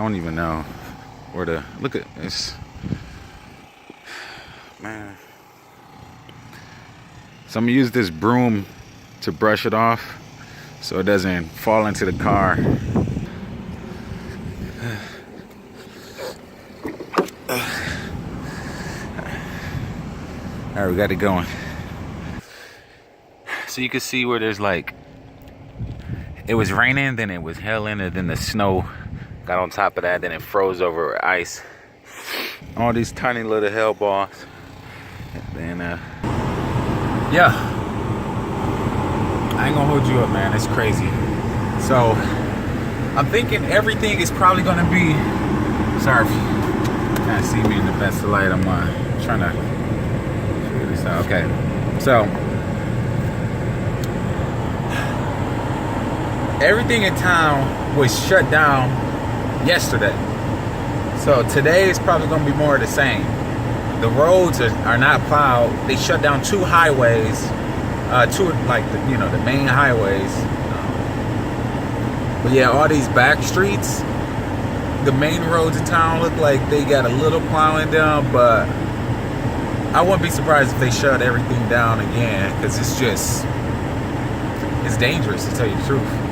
don't even know where to look at this. Man. So I'm gonna use this broom to brush it off so it doesn't fall into the car. All right, we got it going. So you can see where there's like, it was raining, then it was hailing, and then the snow got on top of that, then it froze over with ice. All these tiny little hail balls. And then, yeah. I ain't gonna hold you up, man. It's crazy. So, I'm thinking everything is probably gonna be, sorry if you can't see me in the best of light. I'm trying to figure this out. Okay. So, everything in town was shut down yesterday. So today is probably going to be more of the same. The roads are not plowed. They shut down 2 highways, two like the main highways. But yeah, all these back streets, the main roads in town look like they got a little plowing down, but I wouldn't be surprised if they shut everything down again, because it's dangerous, to tell you the truth.